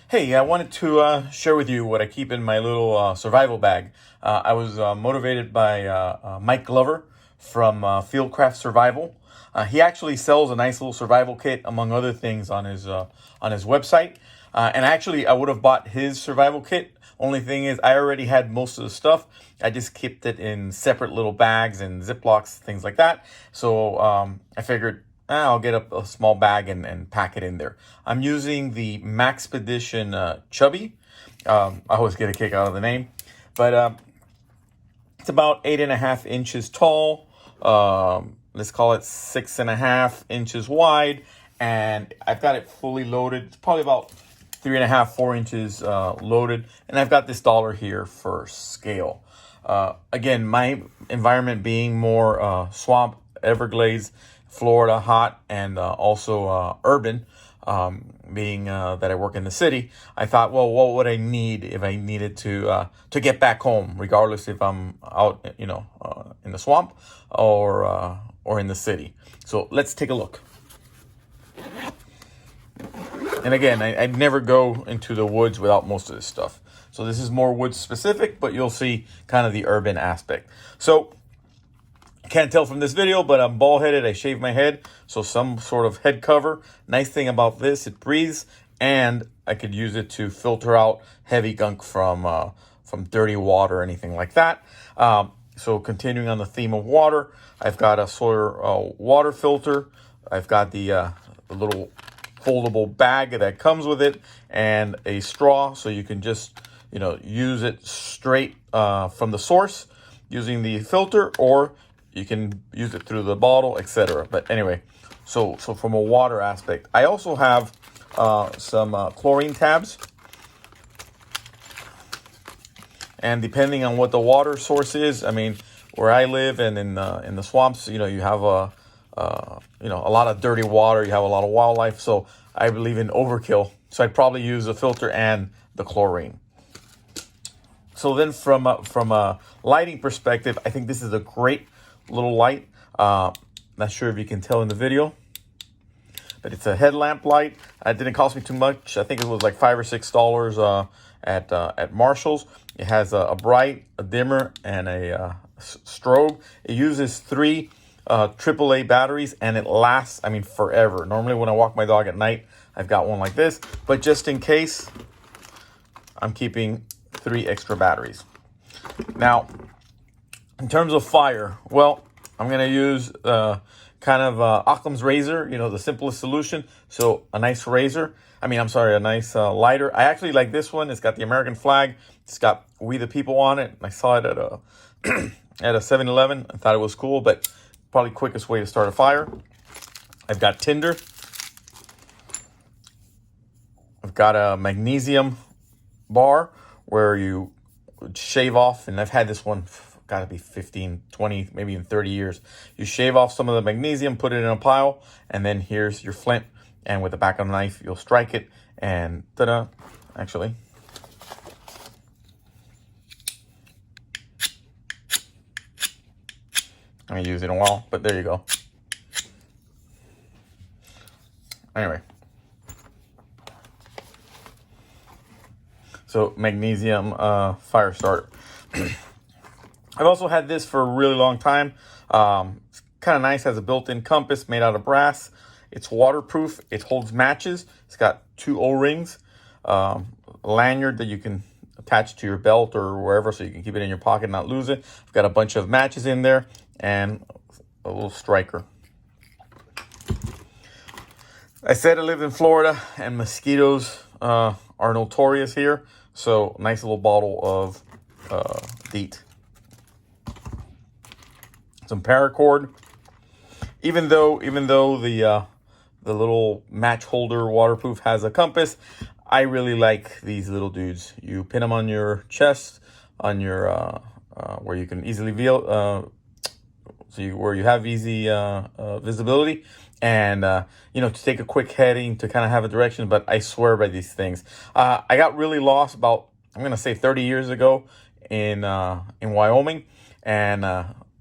Hey, I wanted to share with you what I keep in my little survival bag. I was motivated by Mike Glover from Fieldcraft Survival. He actually sells a nice little survival kit, among other things, on his website. And actually, I would have bought his survival kit. Only thing is, I already had most of the stuff. I just kept it in separate little bags and Ziplocs, things like that. So I figured, I'll get a small bag and pack it in there. I'm using the Maxpedition Chubby. I always get a kick out of the name. But it's about 8.5 inches tall. Let's call it 6.5 inches wide. And I've got it fully loaded. It's probably about 3.5, 4 inches loaded. And I've got this dollar here for scale. Again, my environment being more swamp, Everglades, Florida, hot, and also urban, being that I work in the city, I thought, well, what would I need if I needed to get back home, regardless if I'm out, in the swamp or in the city. So let's take a look. And again, I'd never go into the woods without most of this stuff. So this is more woods specific, but you'll see kind of the urban aspect. So can't tell from this video, but I'm bald headed. I shaved my head, so some sort of head cover. Nice thing about this, it breathes, and I could use it to filter out heavy gunk from dirty water or anything like that. So continuing on the theme of water, I've got a Sawyer water filter. I've got the little foldable bag that comes with it, and a straw, so you can just use it straight from the source using the filter, or you can use it through the bottle, etc. But anyway, so from a water aspect, I also have some chlorine tabs. And depending on what the water source is, I mean, where I live and in the swamps, you have a lot of dirty water. You have a lot of wildlife. So I believe in overkill. So I'd probably use the filter and the chlorine. So then from a lighting perspective, I think this is a great little light. Not sure if you can tell in the video, but it's a headlamp light. It didn't cost me too much. I think it was like $5 or $6 at Marshall's. It has a bright, a dimmer, and a strobe. It uses 3 AAA batteries, and it lasts, forever. Normally when I walk my dog at night, I've got one like this, but just in case, I'm keeping 3 extra batteries. Now, in terms of fire, well, I'm going to use kind of Occam's razor, the simplest solution. So a nice razor. A nice lighter. I actually like this one. It's got the American flag. It's got We the People on it. I saw it at a at a 7-Eleven. I thought it was cool, but probably quickest way to start a fire. I've got tinder. I've got a magnesium bar where you shave off, and I've had this one got to be 15, 20, maybe even 30 years. You shave off some of the magnesium, put it in a pile, and then here's your flint. And with the back of the knife, you'll strike it, and ta-da, actually. I haven't used it in a while, but there you go. Anyway. So magnesium fire starter. I've also had this for a really long time. It's kind of nice. Has a built-in compass made out of brass. It's waterproof. It holds matches. It's got 2 O-rings, a lanyard that you can attach to your belt or wherever, so you can keep it in your pocket and not lose it. I've got a bunch of matches in there and a little striker. I said I lived in Florida, and mosquitoes are notorious here. So nice little bottle of DEET. Some paracord. Even though the little match holder waterproof has a compass, I really like these little dudes. You pin them on your chest, on your where you can easily where you have easy visibility, and to take a quick heading to kind of have a direction. But I swear by these things. I got really lost about, I'm gonna say 30 years ago in Wyoming, and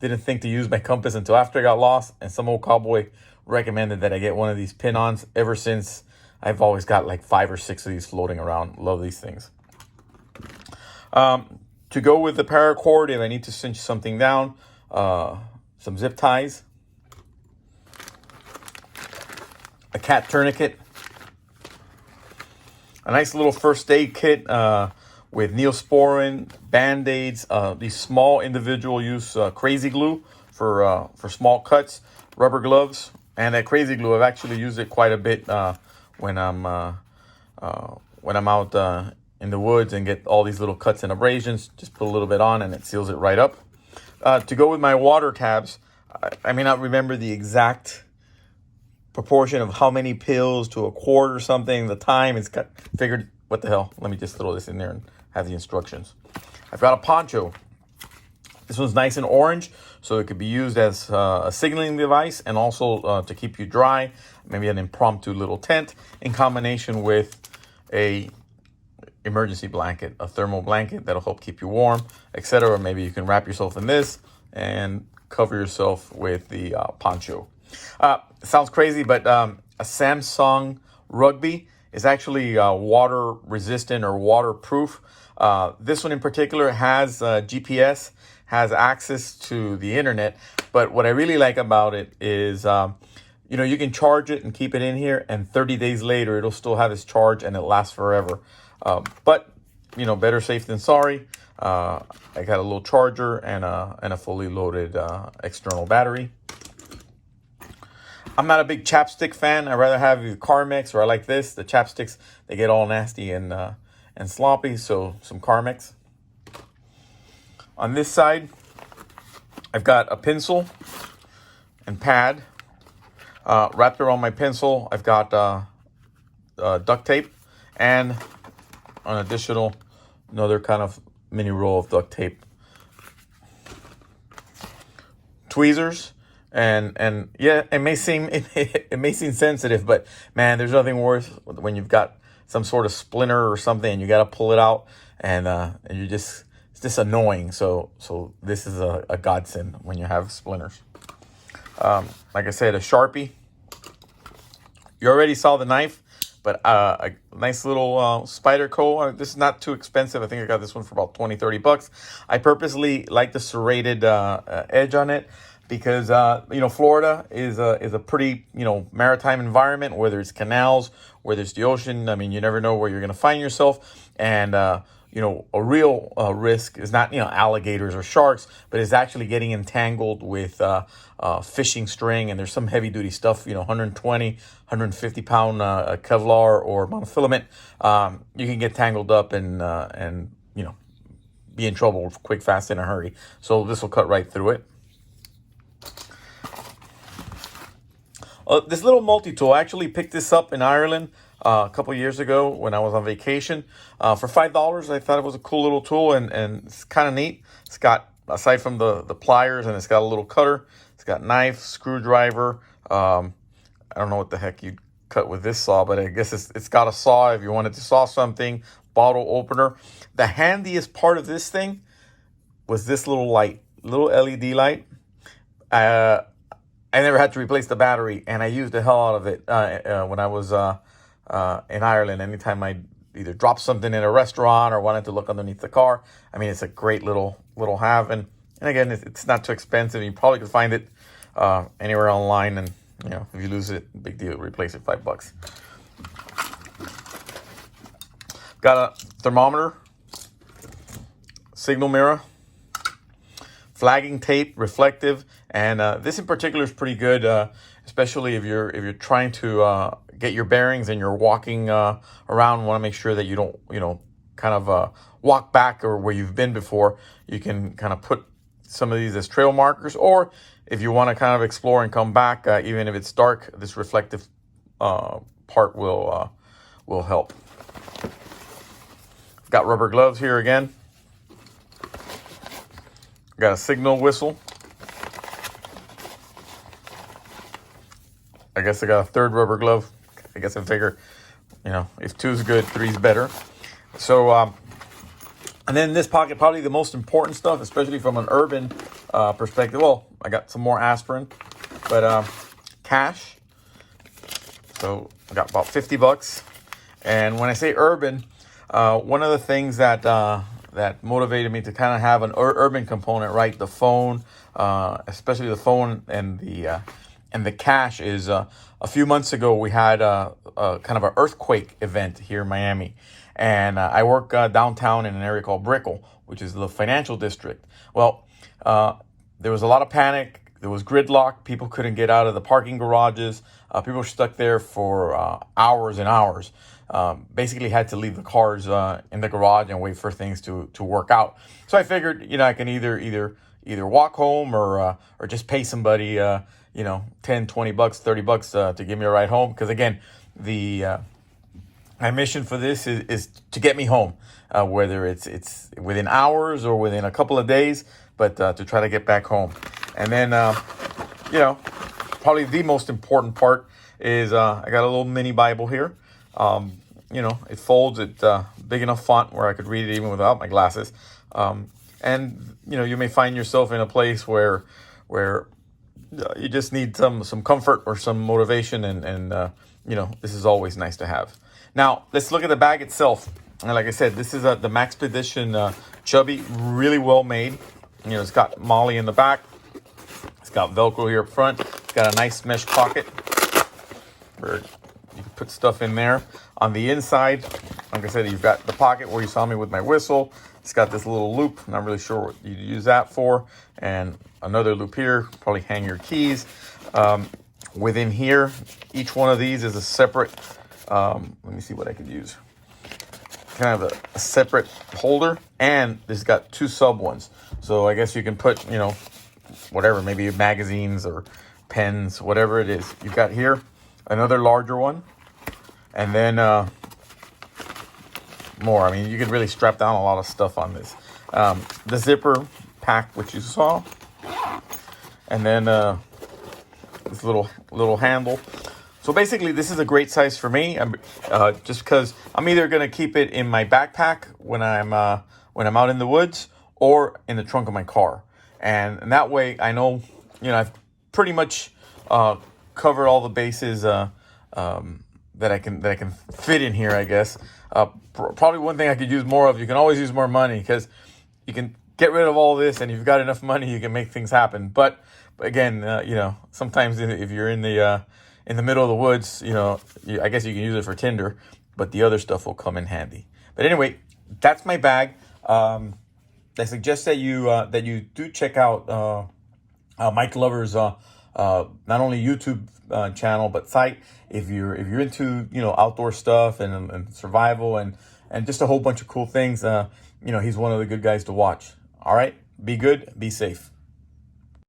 didn't think to use my compass until after I got lost, and some old cowboy recommended that I get one of these pin-ons. Ever since, I've always got like 5 or 6 of these floating around. Love these things. To go with the paracord, if I need to cinch something down, some zip ties, a cat tourniquet, a nice little first aid kit with Neosporin, Band-Aids, these small individual use crazy glue for small cuts, rubber gloves, and that crazy glue, I've actually used it quite a bit when I'm out in the woods and get all these little cuts and abrasions. Just put a little bit on and it seals it right up. To go with my water tabs, I may not remember the exact proportion of how many pills to a quart or something. The time is figured. What the hell? Let me just throw this in there and have the instructions. I've got a Poncho. This one's nice and orange, so it could be used as a signaling device and also to keep you dry. Maybe an impromptu little tent in combination with a emergency blanket, a thermal blanket that'll help keep you warm, etc. Maybe you can wrap yourself in this and cover yourself with the Poncho. Sounds crazy, but a Samsung Rugby is actually water resistant or waterproof. This one in particular has GPS, has access to the internet. But what I really like about it is, you can charge it and keep it in here, and 30 days later, it'll still have its charge and it lasts forever. But better safe than sorry. I got a little charger and a fully loaded external battery. I'm not a big chapstick fan. I'd rather have the Carmex, or I like this. The chapsticks, they get all nasty and sloppy, so some Carmex. On this side, I've got a pencil and pad. Wrapped around my pencil, I've got duct tape and another kind of mini roll of duct tape. Tweezers. And yeah, it may seem sensitive, but man, there's nothing worse when you've got some sort of splinter or something and you got to pull it out, and it's just annoying. So this is a godsend when you have splinters. Like I said, a Sharpie. You already saw the knife, but a nice little spider co. This is not too expensive. I think I got this one for about $20-$30. I purposely like the serrated edge on it, because Florida is a pretty maritime environment, where there's canals, where there's the ocean. I mean, you never know where you're going to find yourself, and a real risk is not alligators or sharks, but is actually getting entangled with fishing string. And there's some heavy duty stuff, 120, 150 pound Kevlar or monofilament. You can get tangled up and be in trouble quick, fast, in a hurry. So this will cut right through it. This little multi-tool, I actually picked this up in Ireland a couple years ago when I was on vacation. For $5, I thought it was a cool little tool, and it's kind of neat. It's got, aside from the pliers, and it's got a little cutter. It's got knife, screwdriver. I don't know what the heck you'd cut with this saw, but I guess it's got a saw if you wanted to saw something, bottle opener. The handiest part of this thing was this little light, little LED light. I never had to replace the battery, and I used the hell out of it when I was in Ireland. Anytime I either dropped something in a restaurant or wanted to look underneath the car, I mean, it's a great little have. And again, it's not too expensive. You probably could find it anywhere online, and if you lose it, big deal. Replace it, $5. Got a thermometer, signal mirror, flagging tape, reflective, and this in particular is pretty good, especially if you're trying to get your bearings and you're walking around. Want to make sure that you don't kind of walk back or where you've been before. You can kind of put some of these as trail markers, or if you want to kind of explore and come back, even if it's dark, this reflective part will help. I've got rubber gloves here again. Got a signal whistle. I guess I got a third rubber glove. I guess I figure, if two's good, three's better. So, and then in this pocket, probably the most important stuff, especially from an urban perspective. Well, I got some more aspirin, but cash. So I got about 50 bucks. And when I say urban, one of the things that that motivated me to kind of have an urban component, right? The phone, especially the phone and the cash is a few months ago we had a kind of an earthquake event here in Miami, and I work downtown in an area called Brickell, which is the financial district. Well, there was a lot of panic. There was gridlock. People couldn't get out of the parking garages. People were stuck there for hours and hours. Basically had to leave the cars in the garage and wait for things to work out. So I figured, I can either walk home or just pay somebody, 10, 20 bucks, 30 bucks to give me a ride home. Because again, my mission for this is to get me home, whether it's within hours or within a couple of days, but to try to get back home. And then, probably the most important part is I got a little mini Bible here. It folds. It's big enough font where I could read it even without my glasses. And you may find yourself in a place where you just need some comfort or some motivation, and this is always nice to have. Now let's look at the bag itself. And like I said, this is the Maxpedition Chubby, really well made. It's got Molly in the back. It's got Velcro here up front. It's got a nice mesh pocket where you can put stuff in there. On the inside, like I said, you've got the pocket where you saw me with my whistle. It's got this little loop. Not really sure what you use that for. And another loop here, probably hang your keys. Within here, each one of these is a separate, let me see what I could use. Kind of a separate holder, and this has got two sub ones. So I guess you can put, whatever, maybe magazines or pens, whatever it is. You've got here another larger one, and then more. I mean, you could really strap down a lot of stuff on this. The zipper pack, which you saw, and then this little handle. So basically, this is a great size for me. Just because I'm either gonna keep it in my backpack when I'm out in the woods, or in the trunk of my car, and that way I know I've pretty much covered all the bases that I can fit in here, I guess. Probably one thing I could use more of. You can always use more money, because you can get rid of all this, and if you've got enough money, you can make things happen. But again, sometimes if you're in the middle of the woods, I guess you can use it for Tinder, but the other stuff will come in handy. But anyway, that's my bag. I suggest that you do check out Mike Glover's not only YouTube channel but site if you're into outdoor stuff and survival and just a whole bunch of cool things. He's one of the good guys to watch. All right, be good, be safe.